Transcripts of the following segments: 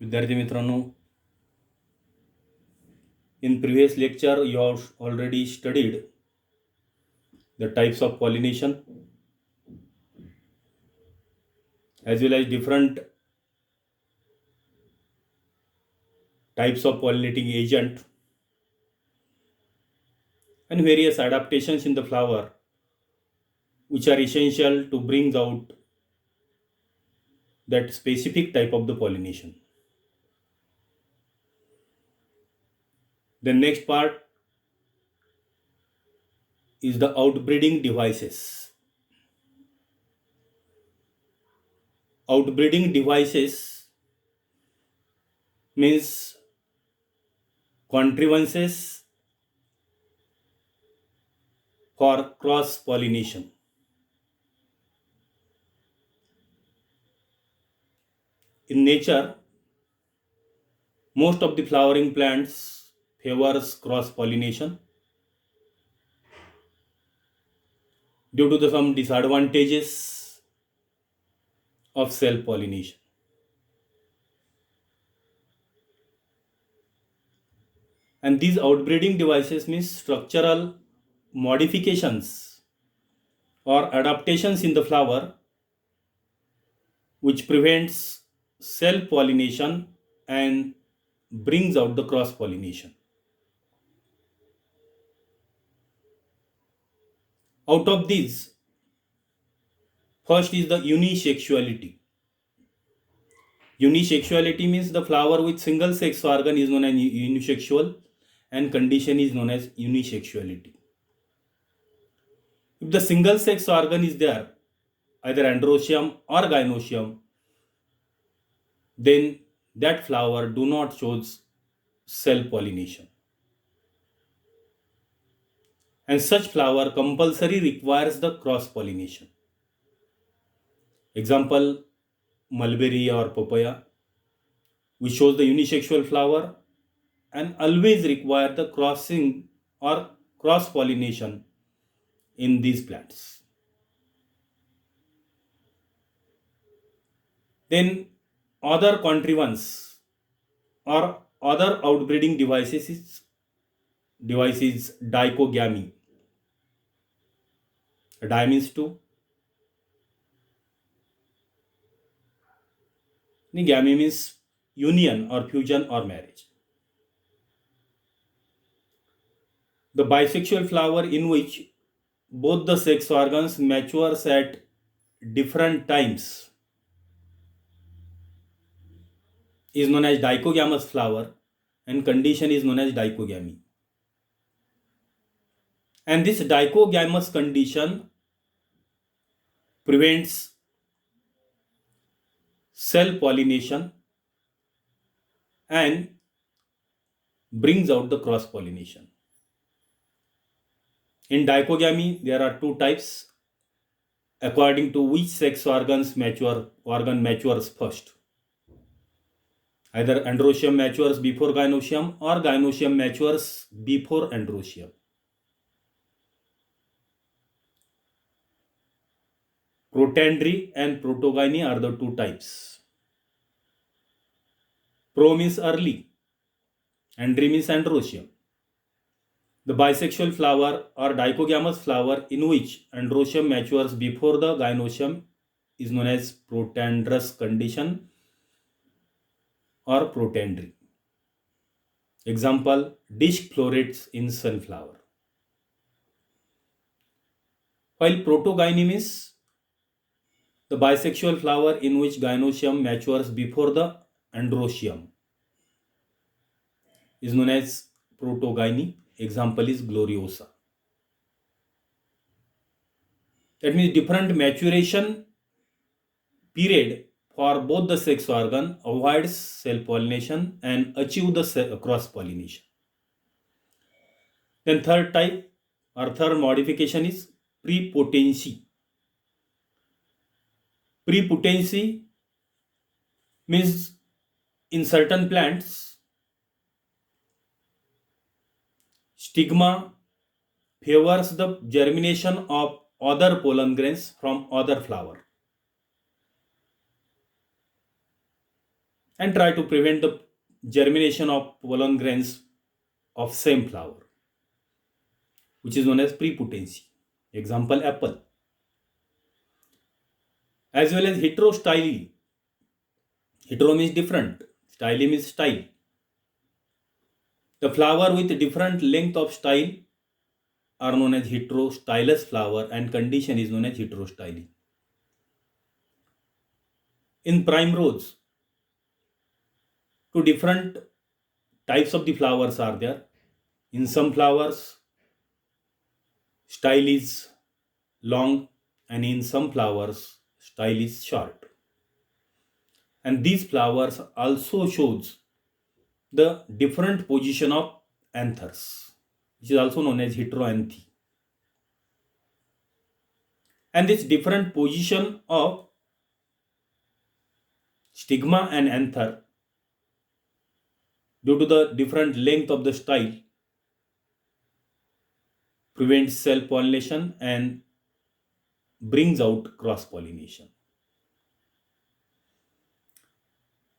विद्यार्थी मित्रांनो, in previous lecture you have already studied the types of pollination as well as different types of pollinating agent and various adaptations in the flower which are essential to bring out that specific type of the pollination. The next part is the outbreeding devices. Outbreeding devices means contrivances for cross pollination. In nature, most of the flowering plants favors cross pollination due to some disadvantages of self pollination. And these outbreeding devices means structural modifications or adaptations in the flower which prevents self pollination and brings out the cross pollination. Out of these, first is the unisexuality. Unisexuality means the flower with single sex organ is known as unisexual and condition is known as unisexuality. If the single sex organ is there, either androecium or gynoecium, then that flower do not shows self pollination. And such flower compulsory requires the cross pollination. Example, mulberry or papaya, which shows the unisexual flower and always require the crossing or cross pollination in these plants. Then other contrivance or other outbreeding devices dichogamy. Di means two, gamy means union or fusion or marriage. The bisexual flower in which both the sex organs matures at different times is known as dichogamous flower and condition is known as dichogamy. And this dichogamous condition prevents cell pollination and brings out the cross pollination. In dichogamy, there are two types according to which sex organ matures first. Either androecium matures before gynoecium or gynoecium matures before androecium. Protandry and protogyny are the two types. Pro means early, andry means androecium. The bisexual flower or dichogamous flower in which androecium matures before the gynoecium is known as protandrous condition or protandry. Example, disc florets in sunflower. While protogyny means the bisexual flower in which gynoecium matures before the androecium is known as protogyny. Example is gloriosa. That means different maturation period for both the sex organ avoids self pollination and achieve the cross pollination. Then third type or third modification is prepotency. Prepotency means in certain plants stigma favors the germination of other pollen grains from other flower. and try to prevent the germination of pollen grains of same flower, which is known as prepotency. Example, apple. As well as heterostyle. Hetero means different, style means style. The flower with different length of style are known as heterostylous flower, and condition is known as heterostyle. In primrose, two different types of the flowers are there. In some flowers, style is long, and in some flowers, style is short. And these flowers also shows the different position of anthers, which is also known as heteroanthy. And this different position of stigma and anther due to the different length of the style prevents self pollination and brings out cross pollination.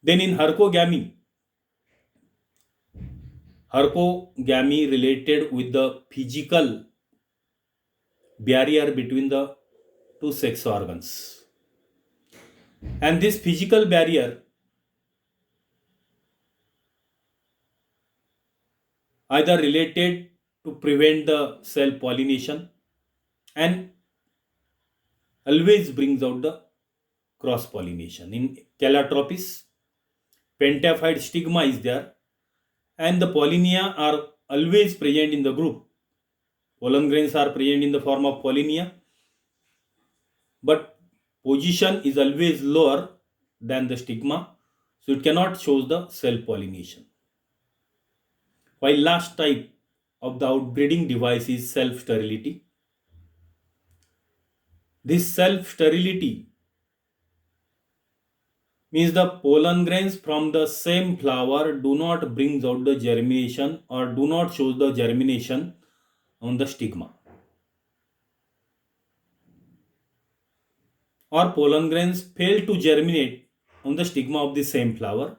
Then in hercogamy related with the physical barrier between the two sex organs. And this physical barrier either related to prevent the self pollination and always brings out the cross pollination. In Calotropis, pentaphyte stigma is there, and the pollinia are always present in the group. Pollen grains are present in the form of pollinia, but position is always lower than the stigma, so it cannot show the self pollination. While last type of the outbreeding device is self sterility. This self sterility means the pollen grains from the same flower do not bring out the germination or do not show the germination on the stigma. Or pollen grains fail to germinate on the stigma of the same flower,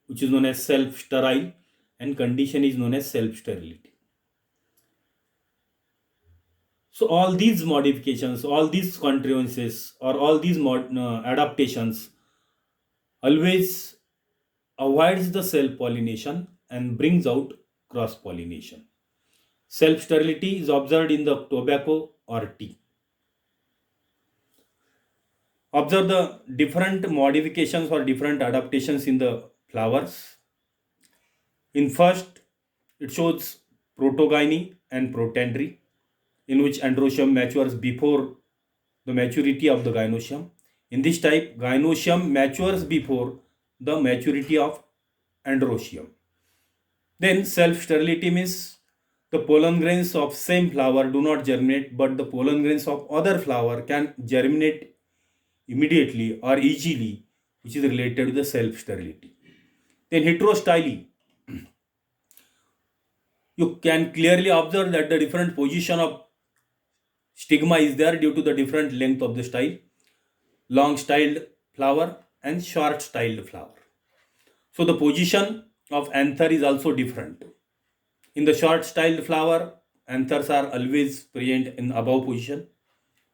which is known as self-sterile, and condition is known as self-sterility. So all these modifications, all these contrivances, or all these adaptations always avoids the self-pollination and brings out cross-pollination. Self-sterility is observed in the tobacco or tea. Observe the different modifications or different adaptations in the flowers. In first, it shows protogyny and protandry, in which androecium matures before the maturity of the gynoecium. In this type, gynoecium matures before the maturity of androecium. Then self-sterility means the pollen grains of same flower do not germinate, but the pollen grains of other flower can germinate immediately or easily, which is related to the self-sterility. Then heterostyle. You can clearly observe that the different position of stigma is there due to the different length of the style. Long styled flower and short styled flower. So the position of anther is also different. In the short styled flower, anthers are always present in above position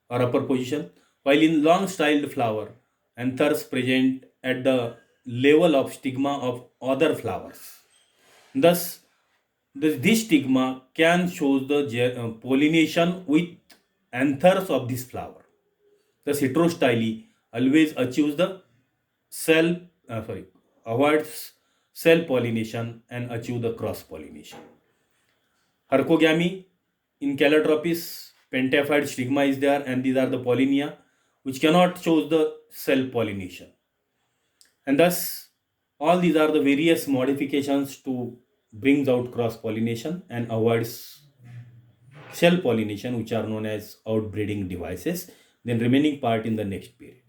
or upper position, while in long styled flower, anthers present at the level of stigma of other flowers. Thus, this stigma can show the pollination with anthers of this flower. Thus, heterostyle always achieves the avoids cell pollination and achieve the cross pollination. Hercogamy, in Calotropis, pentaphyte stigma is there, and these are the pollinia which cannot show the cell pollination. And thus, all these are the various modifications to brings out cross pollination and avoids cell pollination, which are known as outbreeding devices. Then remaining part in the next period.